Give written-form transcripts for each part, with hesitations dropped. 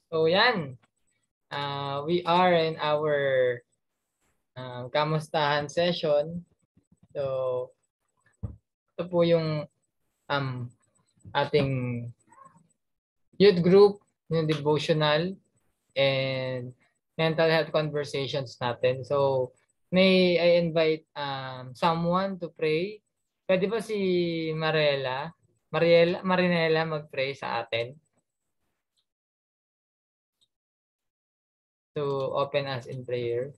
So yan, we are in our kamustahan session. So ito po yung um, ating youth group, yung devotional and mental health conversations natin. So may I invite someone to pray. Pwede ba si Marinela mag-pray sa atin to open us in prayer?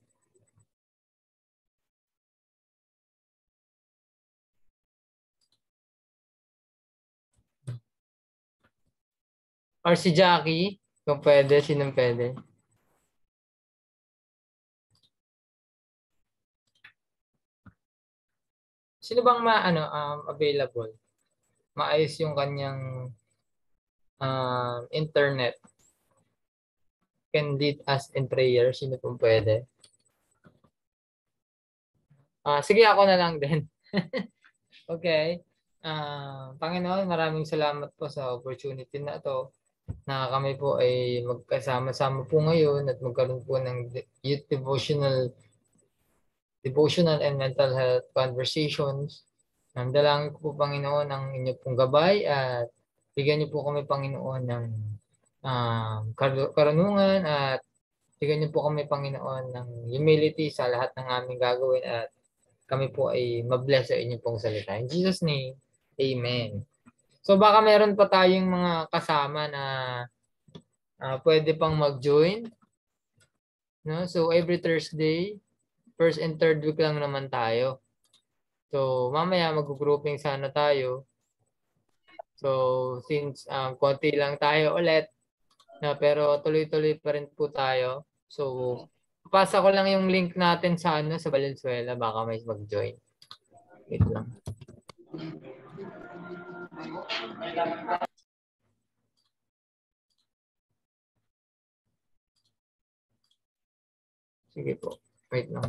Or si Jackie, kung pwede, sinong pwede? Sino bang available? Maayos yung kanyang internet. Can lead us in prayer. Sino pong pwede? Sige, ako na lang din. Okay. Panginoon, maraming salamat po sa opportunity na to na kami po ay magkasama-sama po ngayon at magkaroon po ng youth devotional and mental health conversations. Dalangin ko po, Panginoon, ang inyo pong gabay at bigyan niyo po kami, Panginoon, ng karunungan at bigyan niyo po kami, Panginoon, ng humility sa lahat ng aming gagawin at kami po ay mabless sa inyo pong salita. In Jesus' name, Amen. So baka meron pa tayong mga kasama na pwede pang mag-join. No? So every Thursday, first and third week lang naman tayo. So mamaya mag-grouping sana tayo. So since konti lang tayo ulit, pero tuloy-tuloy pa rin po tayo. So pasa ko lang yung link natin sa Valenzuela, baka may mag-join. Wait lang. Sige po. Wait lang.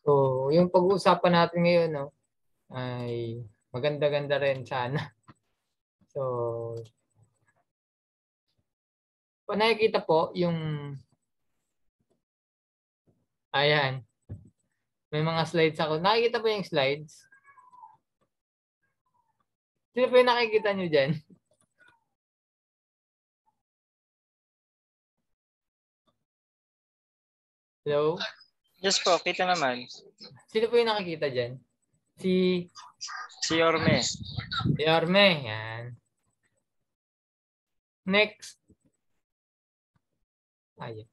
So, yung pag-uusapan natin ngayon, no, ay maganda-ganda rin sana. So, nakikita po yung, ayan, may mga slides ako. Nakikita po yung slides? Sino po yung nakikita nyo dyan? Hello? Yes po, kita naman. Sino po yung nakikita dyan? Si Yorme. Yorme, yan. Next. Ayan.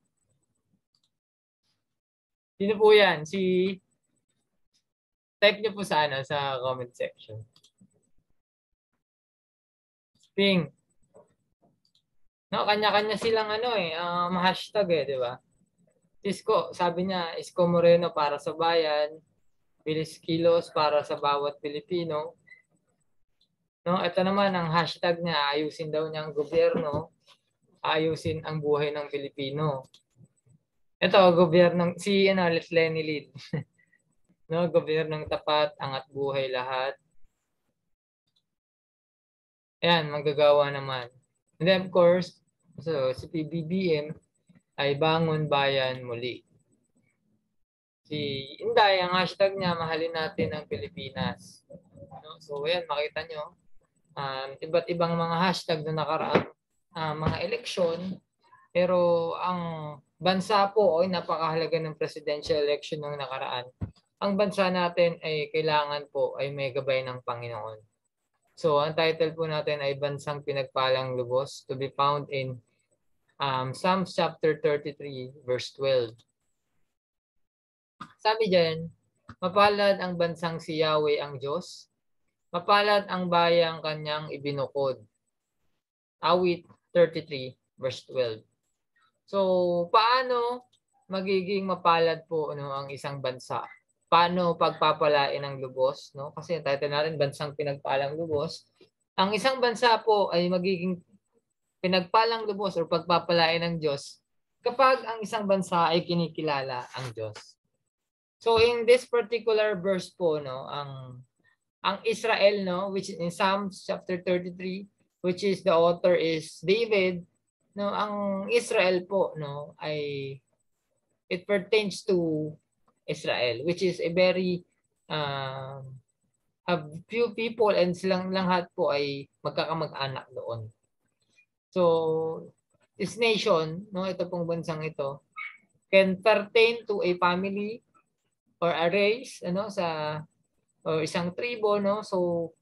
Sino po yan? Type nyo po sa comment section. Ping. No, kanya-kanya silang hashtag di ba? Isko, sabi niya, Isko Moreno para sa bayan, Bilis Kilos para sa bawat Pilipino. No, ito naman ang hashtag niya, ayusin daw niya ang gobyerno, ayusin ang buhay ng Pilipino. Ito, gobyernong Lenny Lead. No, gobyernong tapat, angat buhay lahat. Ayan, magagawa naman. And then of course, so si PBBM ay bangon bayan muli. Si Inday, ang hashtag niya, mahalin natin ang Pilipinas. No? So ayan, makita nyo, iba't ibang mga hashtag na nakaraang mga eleksyon, pero ang bansa po ay napakahalaga ng presidential election ng nakaraan. Ang bansa natin ay kailangan po ay may gabay ng Panginoon. So ang title po natin ay Bansang Pinagpalang Lubos, to be found in Psalms chapter 33 verse 12. Sabi diyan, mapalad ang bansang si Yahweh ang Diyos, mapalad ang bayang kanyang ibinukod. Awit 33 verse 12. So, paano magiging mapalad po ang isang bansa? Paano pagpapalain ng lubos, no? Kasi yung title natin, Bansang Pinagpalang Lubos. Ang isang bansa po ay magiging pinagpalang lubos o pagpapalain ng Diyos kapag ang isang bansa ay kinikilala ang Diyos. So in this particular verse po, no, ang ang Israel, no, which is in Psalms chapter 33, which is the author is David, no, ang Israel po, no, ay it pertains to Israel, which is a very a few people and silang lahat po ay magkakamag-anak doon. So, this nation, no, ito pong bansang ito, can pertain to a family or a race, ano, sa o isang tribo, no. So,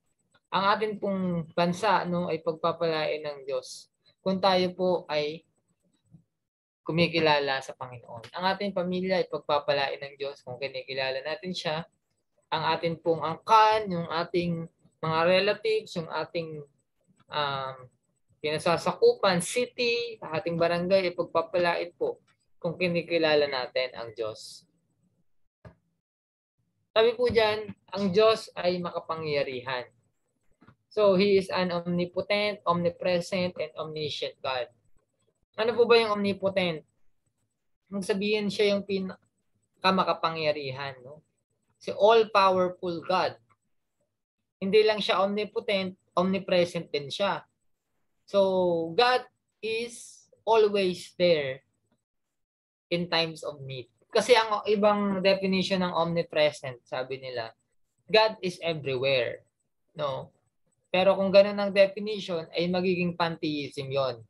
ang atin pong bansa, no, ay pagpapalain ng Diyos kung tayo po ay kumikilala sa Panginoon. Ang ating pamilya ay pagpapalain ng Diyos kung kinikilala natin siya. Ang atin pong angkan, yung ating mga relatives, yung ating kinasasakupan, city, ating barangay ay pagpapalain po kung kinikilala natin ang Diyos. Sabi po dyan, ang Diyos ay makapangyarihan. So, He is an omnipotent, omnipresent, and omniscient God. Ano po ba yung omnipotent? Kung sabihin siya yung pinakamakapangyarihan, no? Si all-powerful God. Hindi lang siya omnipotent, omnipresent din siya. So, God is always there in times of need. Kasi ang ibang definition ng omnipresent, sabi nila, God is everywhere. No? Pero kung ganun ang definition, ay magiging pantheism yon.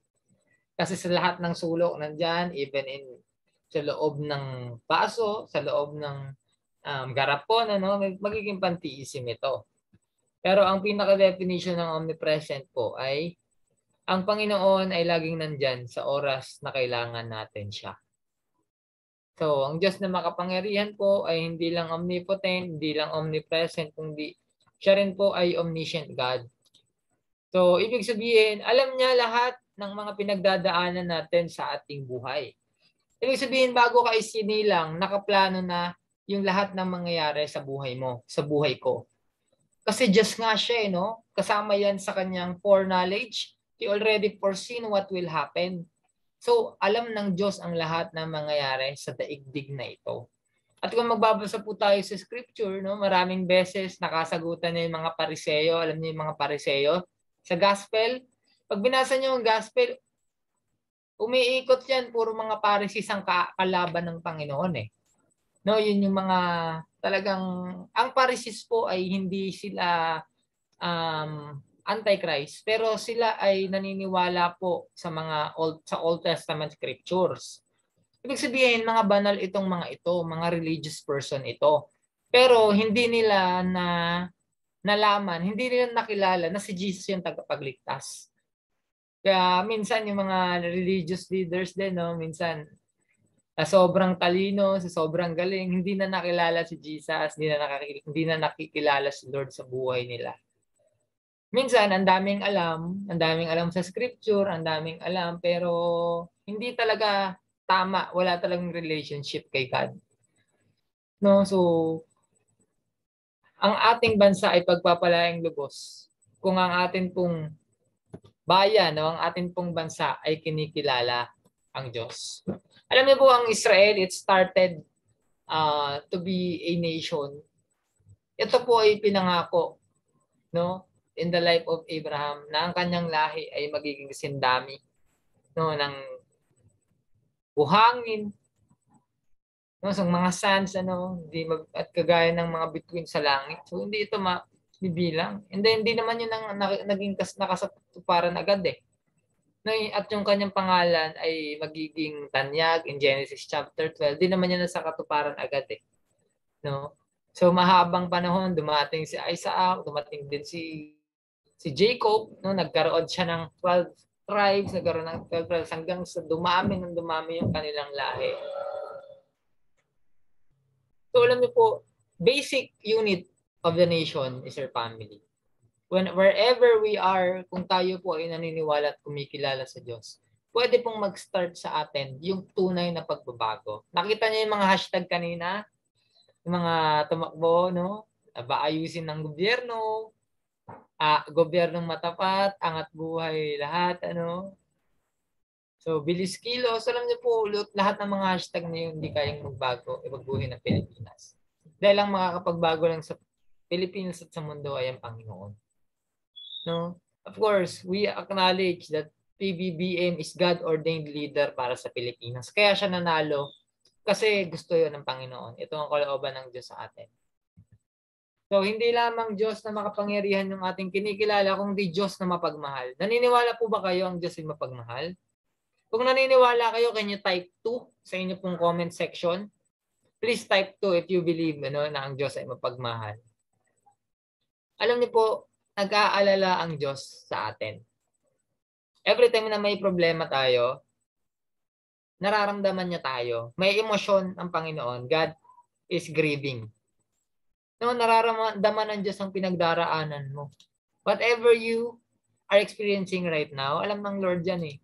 Kasi sa lahat ng sulok nandyan, even in sa loob ng baso, sa loob ng garapon, ano, magiging pantheism ito. Pero ang pinaka-definition ng omnipresent po ay ang Panginoon ay laging nandyan sa oras na kailangan natin siya. So, ang Diyos na makapangyarihan po ay hindi lang omnipotent, hindi lang omnipresent, kundi siya rin po ay omniscient God. So, ibig sabihin, alam niya lahat ng mga pinagdadaanan natin sa ating buhay. Ibig sabihin, bago ka isinilang, nakaplano na yung lahat ng mangyayari sa buhay mo, sa buhay ko. Kasi just nga siya, no? Kasama yan sa kanyang foreknowledge. He already foreseen what will happen. So, alam ng Diyos ang lahat ng mangyayari sa daigdig na ito. At kung magbabasa po tayo sa scripture, no, maraming beses nakasagutan na yung mga pariseyo. Alam niyo yung mga pariseyo? Sa gospel, pag binasa niyo yung gospel, umiikot yan, puro mga Pharisees ang kalaban ng Panginoon eh. No, yun yung mga talagang, ang Pharisees po ay hindi sila Antichrist, pero sila ay naniniwala po sa mga Old Testament scriptures. Ibig sabihin, mga banal itong mga ito, mga religious person ito. Pero hindi nila nalaman, hindi nila nakilala na si Jesus yung tagapagligtas. Kaya minsan yung mga religious leaders din, no, minsan sobrang talino, sa sobrang galing, hindi na nakilala si Jesus, hindi na nakikilala si Lord sa buhay nila. Minsan, ang daming alam sa scripture, ang daming alam, pero hindi talaga tama, wala talagang relationship kay God. No, so ang ating bansa ay pagpapalaing lubos kung ang atin pong bayan, no, ang atin pong bansa ay kinikilala ang Diyos. Alam niyo po, ang Israel, it started to be a nation. Ito po ay pinangako, no, in the life of Abraham na ang kanyang lahi ay magiging sindami, no, ng buhangin, no, sa mga sands, ano, at kagaya ng mga bituin sa langit. So hindi ito mabibilang. And then hindi naman yun naging nakasatuparan agad eh. No, at yung kanyang pangalan ay magiging tanyag in Genesis chapter 12. Di naman yan nasa katuparan agad eh. No? So mahabang panahon, dumating si Isaac, dumating din si Jacob, no, nagkaroon siya ng 12 tribes, nagkaroon ng 12 tribes hanggang sa dumami yung kanilang lahi. So alam niyo po, basic unit of the nation is your family. Wherever we are, kung tayo po ay naniniwala at kumikilala sa Diyos, pwede pong mag-start sa atin yung tunay na pagbabago. Nakita niyo yung mga hashtag kanina, yung mga tumakbo, no? Ayusin ng gobyerno, gobyernong matapat, angat buhay lahat, ano? So, bilis kilos. Alam niyo po, lahat ng mga hashtag na yun, hindi kayang magbago, ibagbuhin ng Pilipinas. Dahil lang makakapagbago lang sa Pilipinas at sa mundo ay ang Panginoon. No? Of course, we acknowledge that PBBM is God-ordained leader para sa Pilipinas. Kaya siya nanalo kasi gusto yun ng Panginoon. Ito ang kalooban ng Diyos sa atin. So, hindi lamang Diyos na makapangyarihan yung ating kinikilala, kundi Diyos na mapagmahal. Naniniwala po ba kayo ang Diyos ay mapagmahal? Kung naniniwala kayo, can you type 2 sa inyo pong comment section? Please type 2 if you believe na ang Diyos ay mapagmahal. Alam niyo po, nag-aalala ang Diyos sa atin. Every time na may problema tayo, nararamdaman niya tayo. May emosyon ang Panginoon. God is grieving. No, nararamdaman ng Diyos ang pinagdaraanan mo. Whatever you are experiencing right now, alam ng Lord yan eh.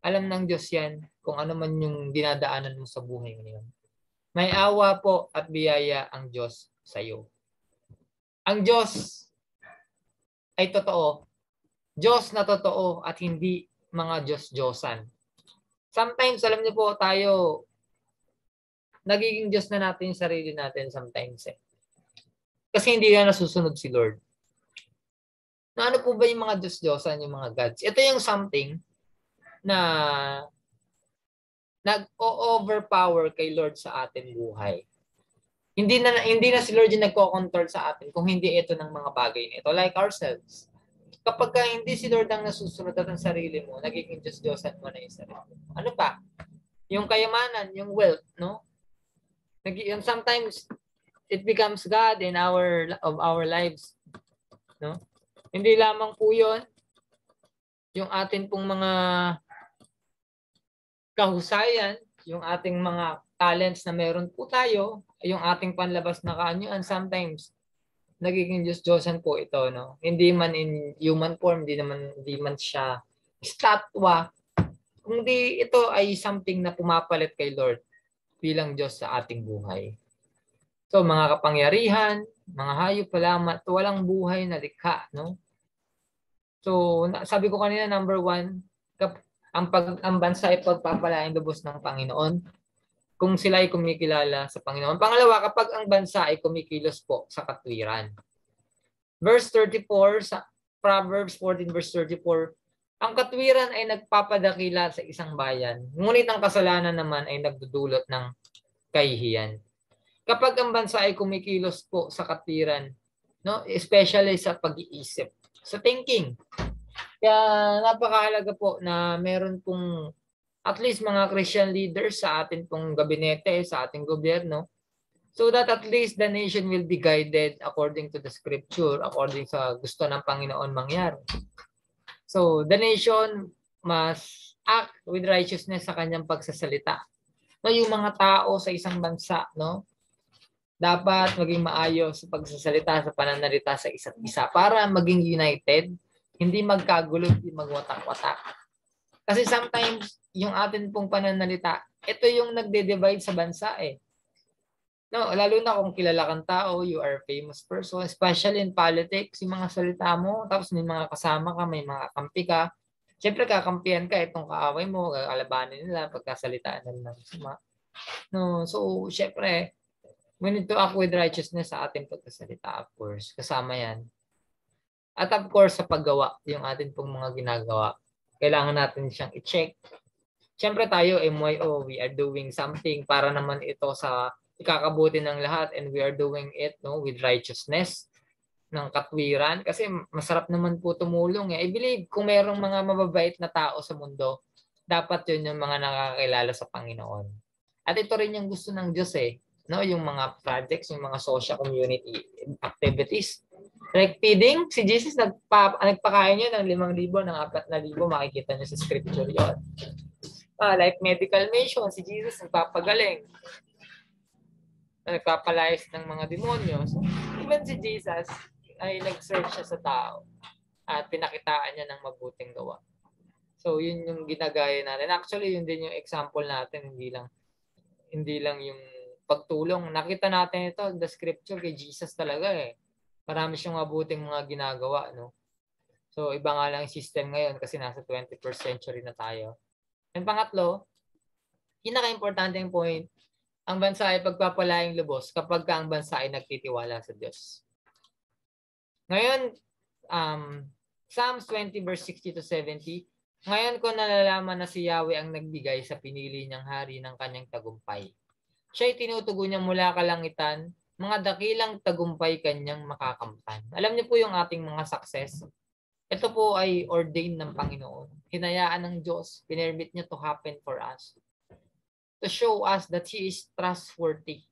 Alam ng Diyos yan kung ano man yung dinadaanan mo sa buhay ngayon. May awa po at biyaya ang Diyos sa iyo. Ang Diyos ay totoo. Diyos na totoo at hindi mga Diyos-Diyosan. Sometimes, alam niyo po, tayo, nagiging Diyos na natin yung sarili natin sometimes eh. Kasi hindi na nasusunod si Lord. Na ano po ba yung mga Diyos-Diyosan, yung mga gods? Ito yung something na nag-overpower kay Lord sa ating buhay. Hindi na si Lord yung nagko-control sa atin kung hindi ito ng mga bagay nito. Like ourselves. Kapag hindi si Lord ang nasusunod at ang sarili mo, nagiging Diyos-Diyosan mo na yung sarili mo. Ano pa? Yung kayamanan, yung wealth, no? Sometimes, it becomes God in our lives. No? Hindi lamang po yun, yung atin pong mga kahusayan, yung ating mga talents na meron po tayo, yung ating panlabas na kaanyuan, sometimes, nagiging Diyos-Diyosan po ito. No? Hindi man in human form, hindi man siya estatwa, kundi ito ay something na pumapalit kay Lord bilang Diyos sa ating buhay. So, mga kapangyarihan, mga hayop, palamat, walang buhay na likha, no? So, sabi ko kanina, number 1, ang bansa ay pagpapalain lubos ng Panginoon kung sila ay kumikilala sa Panginoon. Pangalawa, kapag ang bansa ay kumikilos po sa katwiran. Verse 34, sa Proverbs 14 verse 34, ang katwiran ay nagpapadakila sa isang bayan, ngunit ang kasalanan naman ay nagdudulot ng kahihiyan. Kapag ang bansa ay kumikilos po sa katwiran, no, especially sa pag-iisip, sa thinking. Kaya napakahalaga po na meron pong at least mga Christian leaders sa atin pong gabinete, sa ating gobyerno, so that at least the nation will be guided according to the scripture, according sa gusto ng Panginoon mangyari. So the nation must act with righteousness sa kanyang pagsasalita. No, yung mga tao sa isang bansa, no, dapat maging maayos sa pagsasalita, sa pananalita sa isa't isa para maging united, hindi magkagulo, hindi magwatak-watak. Kasi sometimes, yung atin pong pananalita, ito yung nagde-divide sa bansa eh. No, lalo na kung kilala kang tao, you are a famous person, especially in politics, yung mga salita mo, tapos may mga kasama ka, may mga kampi ka. Siyempre, kakampihan ka, itong kaaway mo, kalabanin nila, pagkasalitaan nila ng sama. No, so, siyempre, we need to act with righteousness sa ating pagkasalita, of course. Kasama yan. At of course, sa paggawa, yung ating pong mga ginagawa, kailangan natin siyang i-check. Siyempre tayo, MYO, we are doing something para naman ito sa ikakabuti ng lahat and we are doing it with righteousness ng katwiran. Kasi masarap naman po tumulong. I believe kung mayroong mga mababait na tao sa mundo, dapat yun yung mga nakakilala sa Panginoon. At ito rin yung gusto ng Diyos eh. No, yung mga projects, yung mga social community activities. Like feeding, si Jesus nagpakain niya ng 5,000 ng 4,000, makikita niyo sa scripture yon. Like medical mission, si Jesus nagpapagaling. Nagpapalayas ng mga demonyo. So, even si Jesus ay nag-serve siya sa tao at pinakitaan niya ng mabuting gawa. So, yun yung ginagaya natin. Actually, yun din yung example natin, hindi lang yung pagtulong. Nakita natin ito, the scripture kay Jesus talaga eh. Marami siyang mabuting mga ginagawa, no? So, iba nga lang yung system ngayon kasi nasa 21st century na tayo. And pangatlo, pinaka-importanteng point, ang bansa ay pagpapalayang lubos kapag ang bansa ay nagtitiwala sa Diyos. Ngayon, Psalms 20 verse 60 to 70, ngayon ko nalalaman na si Yahweh ang nagbigay sa pinili niyang hari ng kanyang tagumpay. Siya'y tinutugon niya mula kalangitan, mga dakilang tagumpay kanyang makakamtan. Alam niyo po yung ating mga success. Ito po ay ordained ng Panginoon. Hinayaan ng Diyos. Pinermit niya to happen for us. To show us that He is trustworthy.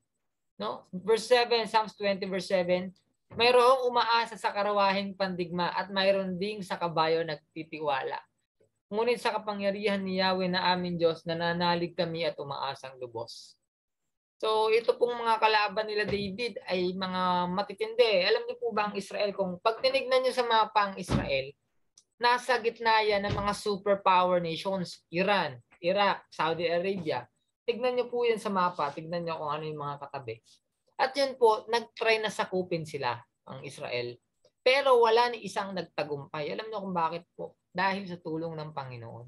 No? Verse 7, Psalms 20 verse 7, mayroong umaasa sa karawahing pandigma at mayroon ding sa kabayo nagtitiwala. Ngunit sa kapangyarihan ni Yahweh na aming Diyos, nananalig kami at umaasang lubos. So ito pong mga kalaban nila David ay mga matitindi. Alam niyo po ba ang Israel, kung pag tinignan niyo sa mapa ang Israel, nasa gitna yan ng mga superpower nations, Iran, Iraq, Saudi Arabia. Tignan niyo po yan sa mapa, tignan niyo kung ano yung mga katabi. At yun po, nag-try na sakupin sila, ang Israel. Pero wala ni isang nagtagumpay. Alam niyo kung bakit po? Dahil sa tulong ng Panginoon.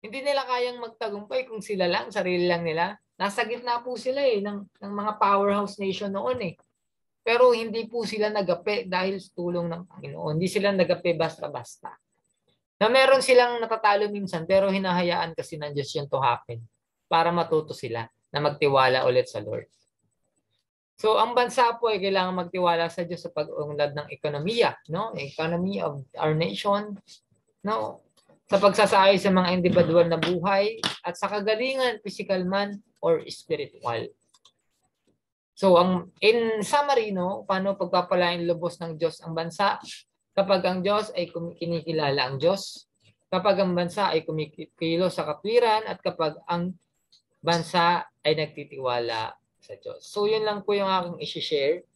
Hindi nila kayang magtagumpay kung sila lang, sarili lang nila. Nasa gitna po sila ng mga powerhouse nation noon eh. Pero hindi po sila nagape dahil sa tulong ng Panginoon. Hindi sila nagape basta-basta. Na meron silang natatalo minsan pero hinahayaan kasi ng Diyos yun to happen para matuto sila na magtiwala ulit sa Lord. So ang bansa po ay kailangan magtiwala sa Diyos sa pag-unlad ng ekonomiya, no? Economy of our nation, no? Sa pagsasakay sa mga individual na buhay at sa kagalingan, physical man or spiritual. So in summary, no, paano pagpapalain lubos ng Diyos ang bansa? Kapag ang Diyos ay kinikilala ang Diyos, kapag ang bansa ay kumikilo sa katwiran, at kapag ang bansa ay nagtitiwala sa Diyos. So yun lang po yung aking i-share.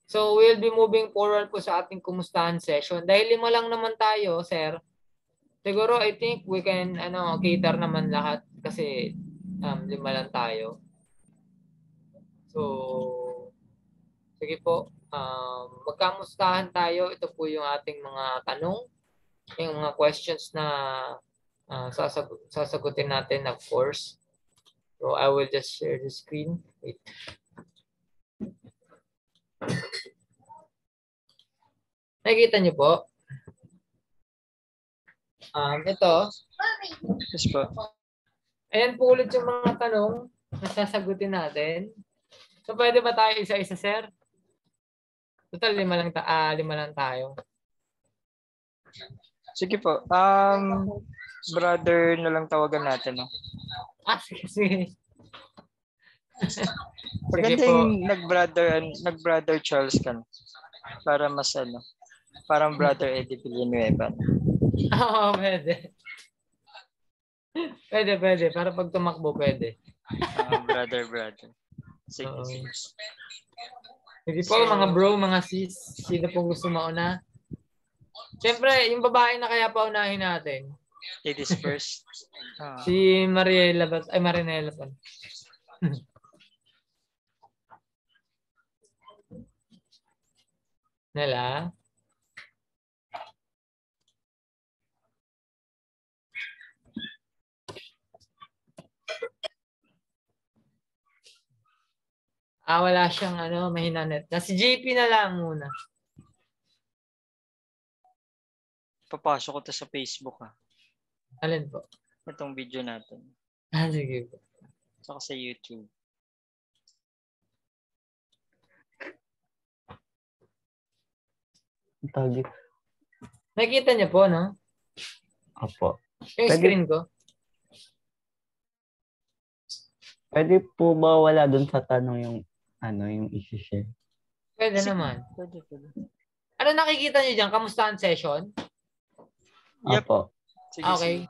So we'll be moving forward po sa ating kumustahan session. Dahil 5 lang naman tayo, sir. Siguro I think we can cater naman lahat kasi 5 lang tayo. So sige po, magkamustahan tayo. Ito po yung ating mga tanong, yung mga questions na sasagutin natin, of course. So I will just share the screen. Wait. Nakikita niyo po? Ito. Yes po. Ayan po ulit yung mga tanong na sasagutin natin. So pwede ba tayo isa-isa, sir? Total, 5 lang tayo. Sige po. Brother na lang tawagan natin, no? Sige. Maganda yung nag-brother Charles ka, no? Para mas parang brother Eddie Villanueva. Oo, pwede. Pwede. Para pag tumakbo, pwede. Brother. Sige. Sige po, mga bro, mga sis. Sino po gusto mauna? Siyempre, yung babae na kaya paunahin natin. Ladies first. Si Marinela pa. Nela? Wala siyang mahina net. Si JP na lang muna. Papasok ko to sa Facebook, ha. Alin po? Itong video natin. Sige po. Saka sa YouTube. Nakita niyo po, no? Opo. Yung screen ko. Pwede po ba wala dun sa tanong yung yung i-share? Pwede naman. Pwede. Ano nakikita niyo diyan? Kamusta ang session? Yep. Opo. Sige, okay.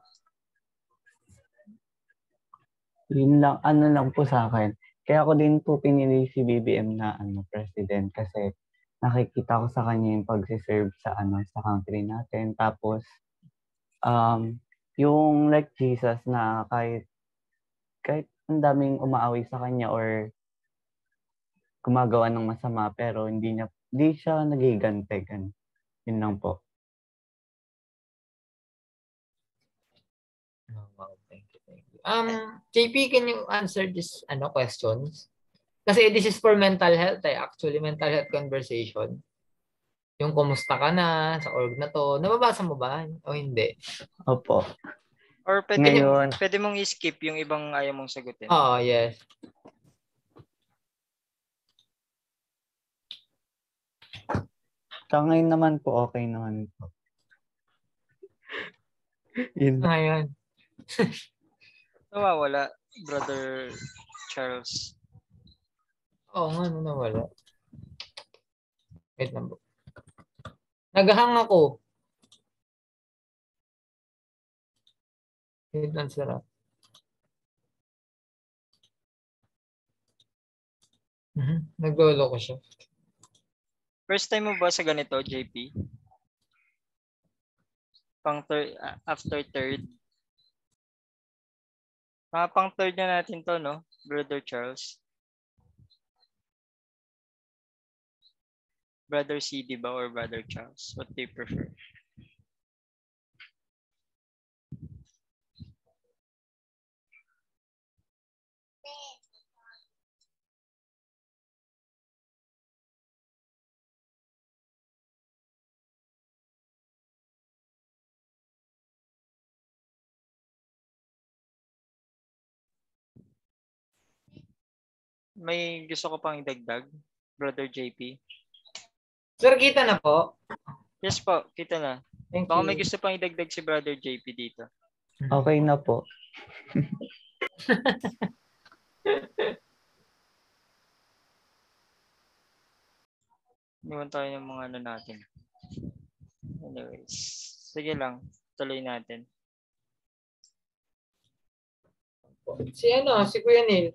sige. Yun lang, lang po sa akin. Kaya ako din po pinili si BBM na president kasi nakikita ko sa kanya yung pagsiserve sa sa country natin. Tapos yung like Jesus na kahit ang daming umaaway sa kanya or gumagawa ng masama pero hindi siya nagigante. Yun lang po. Wow, thank you. JP, can you answer this questions? Kasi this is for mental health, actually mental health conversation. Yung kumusta ka na sa org na to. Nababasa mo ba? O hindi? Opo. Or Ngayon, pwede mong i-skip yung ibang ayaw mong sagutin. Oo, yes. sa ngayon naman po, okay naman po. Yun. Ngayon. Nawawala, Brother Charles. Oo nga, nawala. Wait lang po. Naghahang ako. Wait lang, sarap. Naglolo ko siya. First time mo ba sa ganito, JP? After third? Pang third na natin to, no? Brother Charles. Brother CD ba or Brother Charles? What do you prefer? May gusto ko pang idagdag, Brother JP. Sir, kita na po. Yes po, kita na. Thank Baka you. may gusto pang idagdag si Brother JP dito. Okay na po. Iwan tayo ng mga ano natin. Anyways, sige lang, tuloy natin. Si Kuya Neil.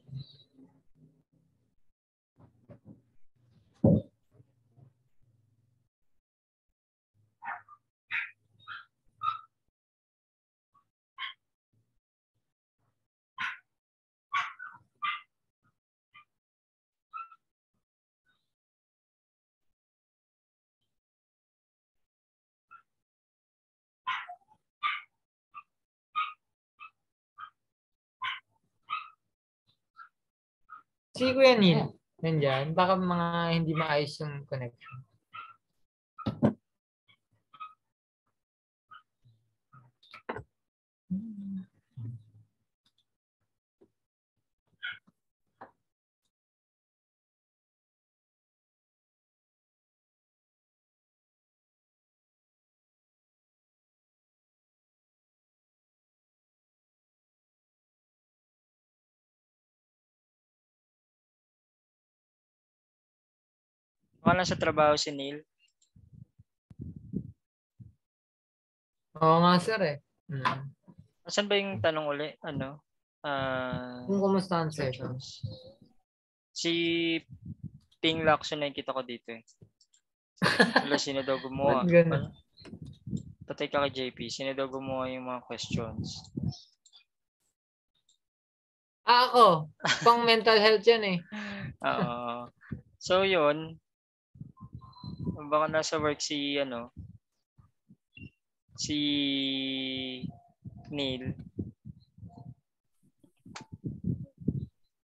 Si Kuya Neil. Nandyan. Baka mga hindi maayos yung connection. Baka lang sa trabaho si Neil. Oo nga, sir eh. Asan ba yung tanong uli? Ano? Kung kumusta ang session? Si Ping Lacson na kita ko dito eh. Wala, sino daw gumawa? Ba't ganun? Patay ka kay JP. Sino daw gumawa yung mga questions? Ako. Pang mental health yan eh. Oo. So yun. Baka nasa work si si Neil.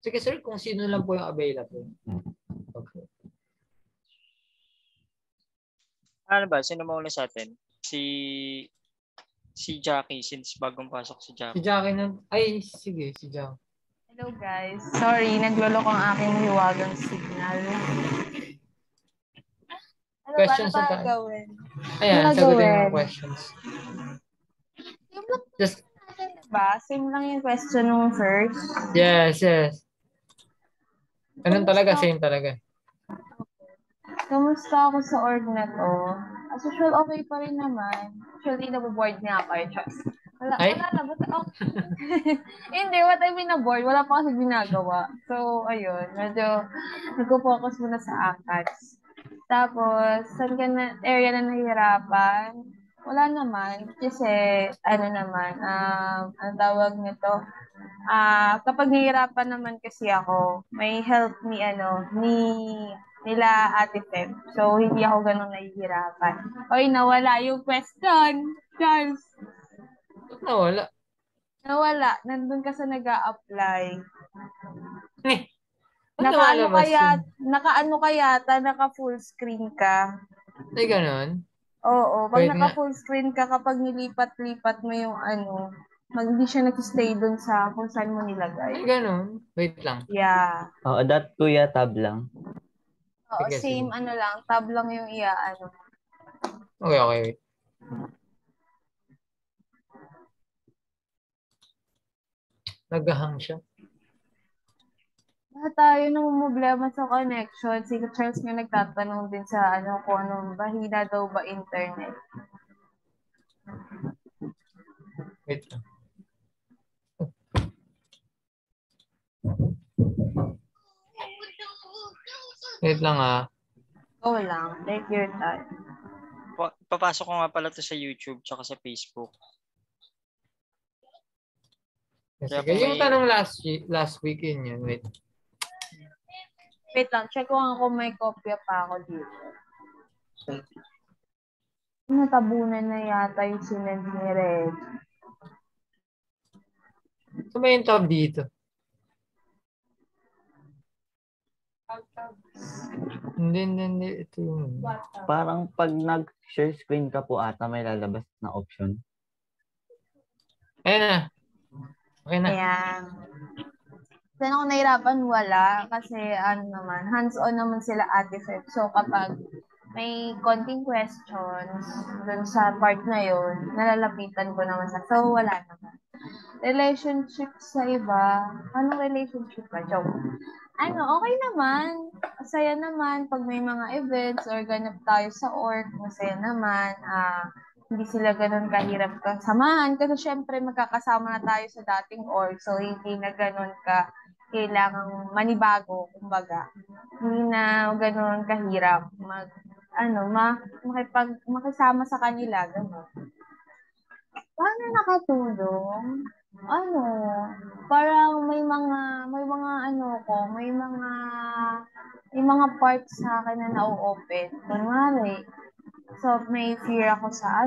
Sige sir, kung sino lang po yung available. Okay. Ano ba? Sino mauna sa atin? Si Jackie, since bagong pasok si Si Jackie. Jackie na... Ay, sige, si Jackie. Hello guys. Sorry, naglolok ang aking hiwagang signal. Ano Questions ba na na tayo. gawin? Ayan, Ano sagutin gawin? yung questions. Same lang Just, natin, diba? Same lang yung question nung first. yes. Ganun talaga, same talaga. Kamusta ako sa org na to? As usual, okay pa rin naman. Actually, naboboard nga ako. Ay? Wala na. But, hindi, what I mean na board, wala pa kasi ginagawa. So, ayun. Medyo nag-focus muna sa ACADS. Tapos, saan ka na, area na nahihirapan? Wala naman. Kasi, ang tawag nito, kapag nahihirapan naman kasi ako, may help nila Ate Feb. So, hindi ako ganun nahihirapan. Oy, nawala yung question. Charles, Nawala. nawala. Nandun ka sa nag-a-apply. Ano lumalabas yun? Naka-ano ka yata, naka full screen ka. Ay, ganun. Oo, pag Wait naka nga. full screen ka, kapag nilipat-lipat mo yung hindi siya nag-stay dun sa kung saan mo nilagay. Ay, ganun. Wait lang. Yeah. Oo, that kuya tab lang. Oo, Sige, sige. same lang, tab lang yung Okay, okay, wait. Nagahang siya. Lahat tayo namumblema sa connection. Si Charles nga nagtatanong din sa kung bahina daw ba internet. Wait lang. Wait lang ah. Go lang, take your time. Papasok ko nga pala to sa YouTube tsaka sa Facebook. Kaya Sige, kung yung may... tanong last week yun. Wait. Wait lang, check ko nga kung may kopya pa ako dito. Natabunan na yata yung sinend ni Red. So, may yung tab dito. Hindi. Ito yung... Parang pag nag-share screen ka po ata, may lalabas na option. Ayan na. Okay na. Ayan. Saan ako nahirapan? Wala. Kasi hands-on naman sila Ate Feb. So kapag may konting questions dun sa part na yun, nalalapitan ko naman sa. So wala naman. Relationship sa iba. Anong relationship ba? Joke. Okay naman. Masaya naman pag may mga events or ganap tayo sa org. Masaya naman. Hindi sila ganun kahirap kasamahan. Kasi syempre magkakasama na tayo sa dating org. So hindi na ganun kailangang manibago, kumbaga. Hindi na ganun kahirap makisama sa kanila, ganun. Paano nakatulong? Ano, parang may mga parts sa akin na na-open. Kunwari, so may fear ako sa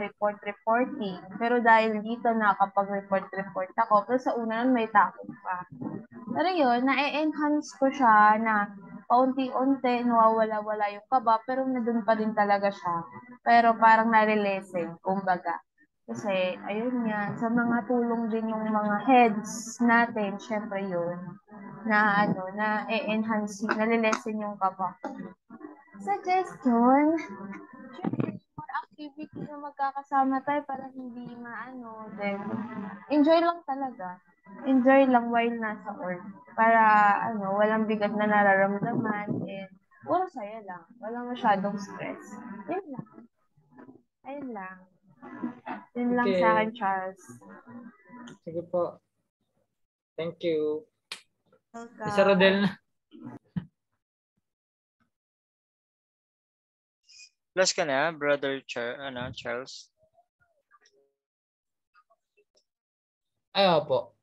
reporting. Pero dahil dito nakakapag-report ako, pero sa una nun may takot pa. Pero yun, na-enhance ko siya na paunti-unti, nawawala-wala yung kaba, pero nandun pa din talaga siya. Pero parang nare-lessen, kumbaga. Kasi, ayun nga, sa mga tulong din yung mga heads natin, syempre yun, na-enhance, nare-lessen yung kaba. Suggestion, syempre, more activity na magkakasama tayo para hindi then, enjoy lang talaga. Enjoy lang while nasa work. Para, walang bigat na nararamdaman and puro saya lang. Walang masyadong stress. Yun lang. Ayun lang. Yun lang sa akin, Okay. Charles. Sige po. Thank you. Welcome. Isa Rodel na. Plus ka na, brother Charles. Ay, opo.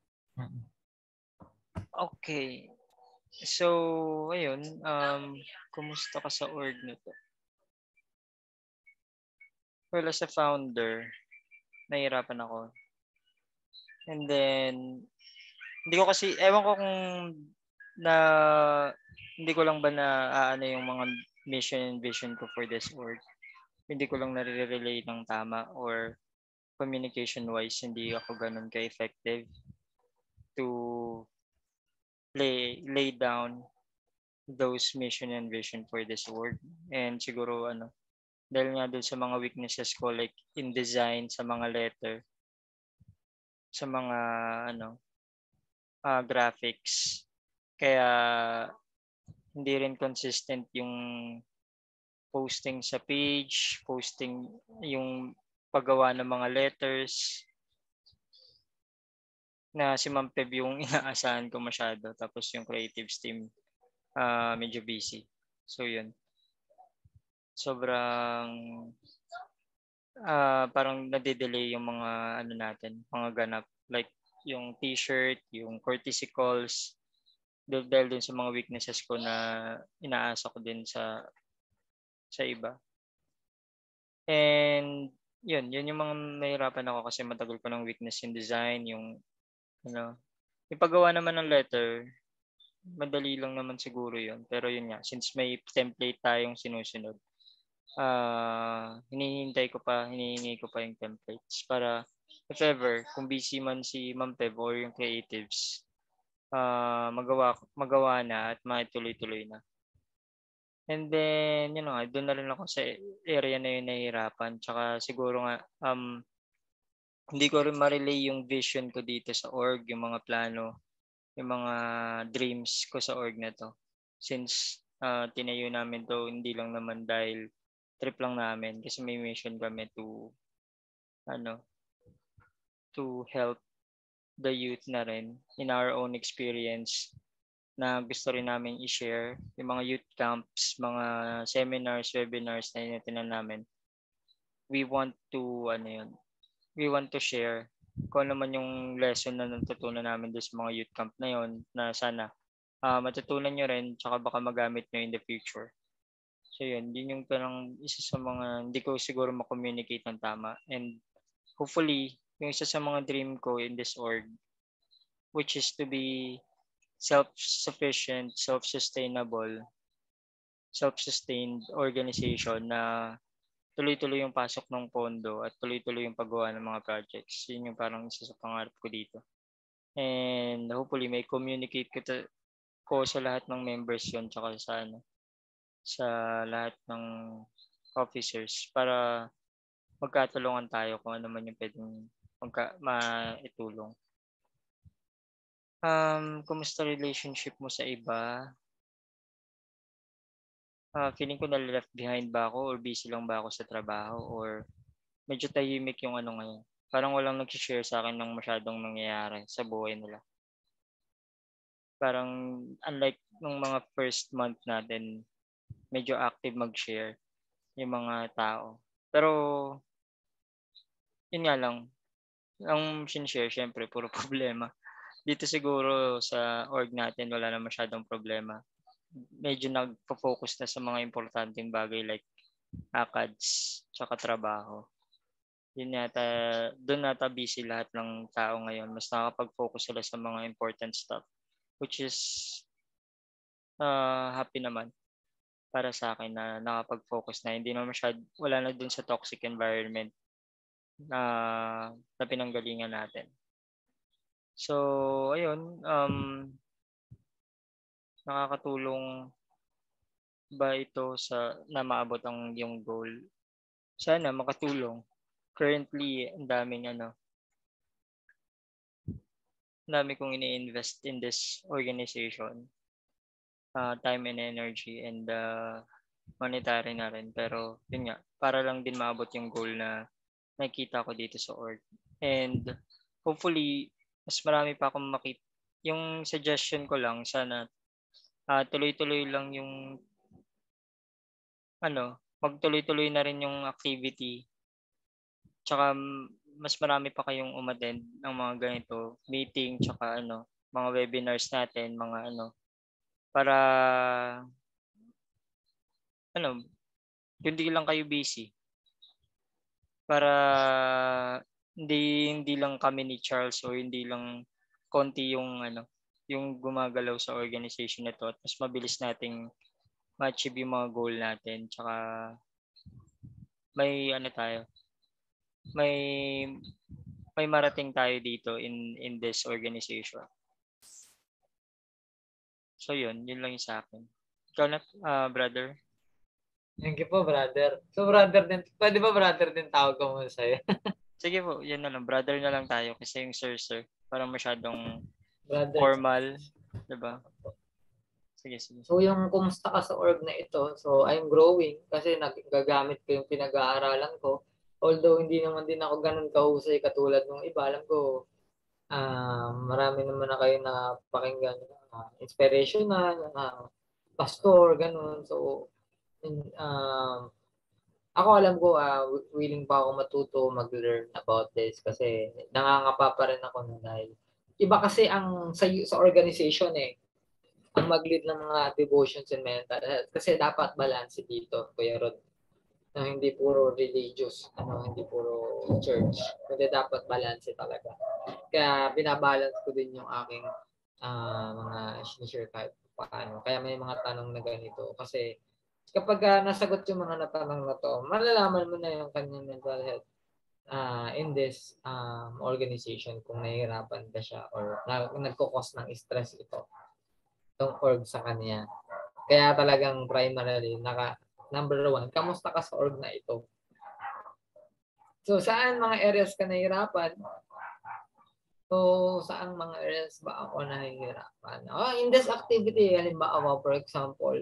Okay. So, ayun, kumusta ka sa org nito? Well, as a founder, nahihirapan ako. And then, hindi ko kasi, ewan ko kung hindi ko lang ba yung mga mission and vision ko for this org. Hindi ko lang nare-relay ng tama or communication-wise, hindi ako ganun ka-effective to lay down those mission and vision for this org. And siguro, dahil nga doon sa mga weaknesses ko, like in design, sa mga letter, sa mga, graphics. Kaya, hindi rin consistent yung posting sa page, posting yung paggawa ng mga letters, na si Ma'am Peb yung inaasahan ko masyado. Tapos yung creatives team, medyo busy. So, yun. Sobrang, parang nade-delay yung mga, natin, mga ganap. Like, yung t-shirt, yung courtesy calls, dahil dun sa mga weaknesses ko na inaasa ko din sa iba. And, yun yung mga nahirapan ako kasi matagal ko ng weakness in design, yung paggawa naman ng letter, madali lang naman siguro yun. Pero yun nga, since may template tayong sinusunod, hinihingi ko pa yung templates para if ever, kung busy man si Ma'am Pev or yung creatives, magawa na at maituloy-tuloy na. And then, yun nga, doon na rin ako sa area na yun nahihirapan. Tsaka siguro nga, hindi ko rin ma-relay yung vision ko dito sa org, yung mga plano, yung mga dreams ko sa org na to. Since tinayo namin to, hindi lang naman dahil trip lang namin kasi may mission kami to help the youth na rin in our own experience na gusto rin namin i-share yung mga youth camps, mga seminars, webinars na tinatnan namin. We want to share kung ano man yung lesson na natutunan namin doon sa mga youth camp na yon na sana matutunan nyo rin tsaka baka magamit nyo in the future. So yun yung parang isa sa mga hindi ko siguro ma-communicate ng tama. And hopefully, yung isa sa mga dream ko in this org, which is to be self-sufficient, self-sustained organization na tuloy-tuloy yung pasok ng pondo at tuloy-tuloy yung paggawa ng mga projects. Yun yung parang isa sa pangarap ko dito. And hopefully may communicate ko sa lahat ng members yun tsaka sa lahat ng officers para magkatulungan tayo kung ano man yung pwedeng maitulong. Kumusta relationship mo sa iba? Feeling ko na left behind ba ako or busy lang ba ako sa trabaho or medyo tahimik yung ngayon. Parang walang nag-share sa akin ng masyadong nangyayari sa buhay nila. Parang unlike nung mga first month natin, medyo active mag-share yung mga tao. Pero yun nga lang, ang sinishare syempre puro problema. Dito siguro sa org natin wala na masyadong problema. Medyo nagpo-focus na sa mga importanteng bagay like ACADS tsaka trabaho. Yun doon nata busy lahat ng tao ngayon. Mas nakakapag-focus sila sa mga important stuff, which is happy naman para sa akin na nakapag-focus na hindi na wala na dun sa toxic environment na pinanggalingan natin. So, ayun, nakakatulong ba ito na maabot ang yung goal? Sana makatulong. Currently, ang dami kong ini-invest in this organization. Time and energy and monetary na rin. Pero yun nga, para lang din maabot yung goal na nakikita ko dito sa org. And hopefully, mas marami pa akong makita. Yung suggestion ko lang, sana tuloy-tuloy lang yung magtuloy-tuloy na rin yung activity. Tsaka mas marami pa kayong umattend ng mga ganito, meeting, tsaka mga webinars natin, mga para hindi lang kayo busy. Para hindi lang kami ni Charles o hindi lang konti yung yung gumagalaw sa organization na to at mas mabilis nating ma-achieve yung mga goal natin. Tsaka may may marating tayo dito in this organization. So yun lang yung sa akin. Ikaw na, brother? Thank you po, brother. So, brother din, pwede ba brother din tawag ko muna sa'yo? Sige po, yan na lang. Brother na lang tayo kasi yung sir, parang masyadong brother, formal. Diba? Sige. So, yung kumusta ka sa org na ito, so I'm growing kasi nagagamit ko yung pinag-aaralan ko. Although, hindi naman din ako ganun kahusay katulad ng iba. Alam ko, marami naman na kayo na pakinggan inspirational, pastor, ganun. So, ako alam ko, willing pa ako matuto mag-learn about this kasi nangangapa pa rin ako na dahil iba kasi ang sa organization ang mag-lead ng mga devotions and mental health kasi dapat balance dito, Kuya Rod. Hindi puro religious, hindi puro church. Kundi dapat balance talaga. Kaya binabalance ko din yung aking mga share kahit paano. Kaya may mga tanong na ganito kasi kapag nasagot yung mga natanong na to, malalaman mo na yung kanyang mental health in this organization kung nahihirapan ba siya or nagkukos ng stress itong org sa kanya. Kaya talagang primarily, number 1, kamusta ka sa org na ito? So, saan mga areas ka nahihirapan? So, saan mga areas ba ako nahihirapan? In this activity, halimbawa, for example,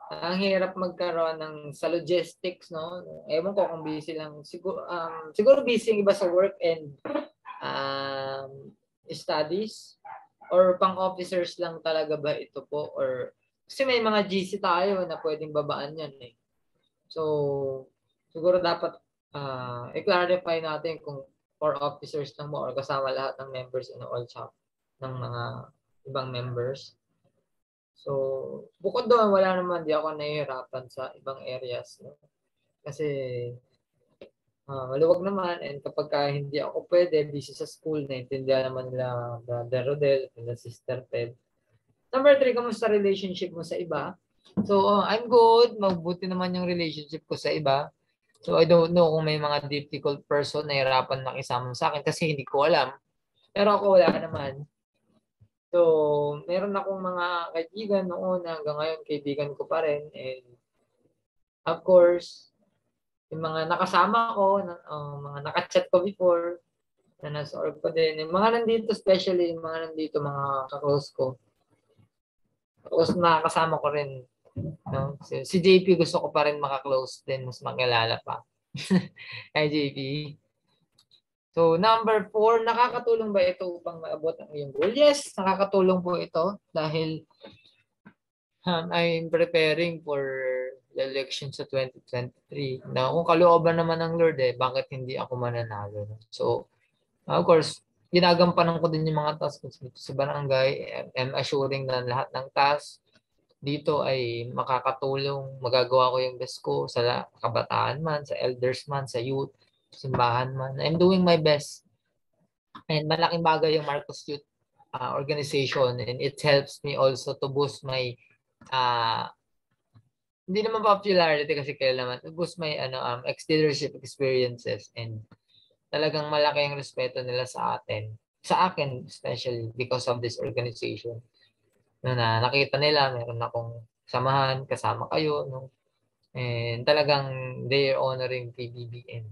ang hirap magkaroon ng sa logistics, no? Ewan ko kung busy lang. Siguro busy yung iba sa work and studies or pang-officers lang talaga ba ito po? Or kasi may mga GC tayo na pwedeng babaan yan eh. So, siguro dapat i-clarify natin kung for officers lang mo or kasama lahat ng members in all shop ng mga ibang members. So, bukod doon, wala naman, di ako nahihirapan sa ibang areas. No? Kasi, maluwag naman. And kapag hindi ako pwede, busy sa school, naintindihan naman nila Brother Rodel, nila Sister Ted. Number 3, kamusta relationship mo sa iba? So, I'm good. Mabuti naman yung relationship ko sa iba. So, I don't know kung may mga difficult person na hirapan makisama sa akin kasi hindi ko alam. Pero ako wala naman. So, meron akong mga kaibigan noon hanggang ngayon kaibigan ko pa rin. And of course, yung mga nakasama ko, mga nakachat ko before, na nasa org ko din. Yung mga nandito, especially yung mga nandito, mga kaklose ko. Tapos nakakasama ko rin. No? Si JP gusto ko pa rin makaklose din, mas makilala pa. Hi JP. So, number 4, nakakatulong ba ito upang maabot ang iyong goal? Yes, nakakatulong po ito dahil I'm preparing for the election sa 2023. Na kung kalooban naman ng Lord bakit hindi ako mananalo? So, of course, ginagampanan ko din yung mga tasks dito sa barangay. I'm assuring na lahat ng tasks dito ay makakatulong, magagawa ko yung best ko sa kabataan man, sa elders man, sa youth, simbahan man. I'm doing my best. And malaking bagay yung Marcos Youth organization and it helps me also to boost my hindi naman popularity kasi kailangan to boost my leadership experiences and talagang malaki ang respeto nila sa akin especially because of this organization. Na nakita nila meron akong samahan, kasama kayo, no? And talagang they are honoring PBBM,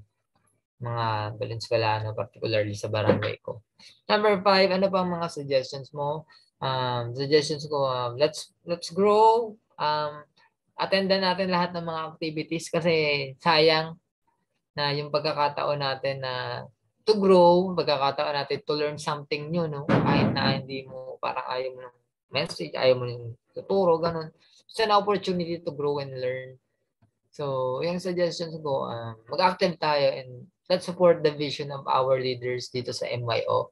mga Valenzuelano, particularly sa barangay ko. Number 5, ano pa ang mga suggestions mo? Suggestions ko, let's grow. Attendan natin lahat ng mga activities kasi sayang na yung pagkakataon natin na to grow, pagkakataon natin to learn something new, no? Kahit na hindi mo, parang ayaw mo ng message, ayaw mo ng tuturo, ganun. It's an opportunity to grow and learn. So, yung suggestions ko, mag-active tayo and let's support the vision of our leaders dito sa MYO.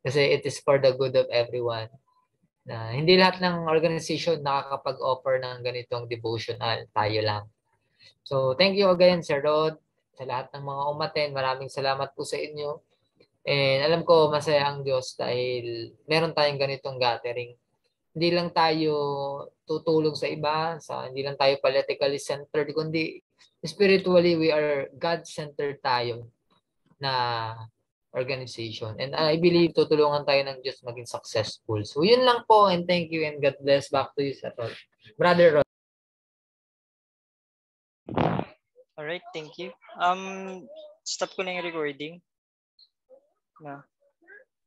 Kasi it is for the good of everyone. Na hindi lahat ng organization nakakapag-offer ng ganitong devotional, tayo lang. So, thank you again, Sir Rod, sa lahat ng mga umaten. Maraming salamat po sa inyo. And alam ko, masaya ang Diyos dahil meron tayong ganitong gathering. Hindi lang tayo tutulong sa iba, hindi lang tayo politically centered, kundi spiritually we are God-centered tayo na organization. And I believe tutulungan tayo ng Diyos maging successful. So yun lang po and thank you and God bless. Back to you, Sir Rod. Brother Rod. Alright, thank you. Stop ko na yung recording. Na.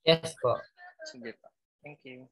Yes po. Sige pa. Thank you.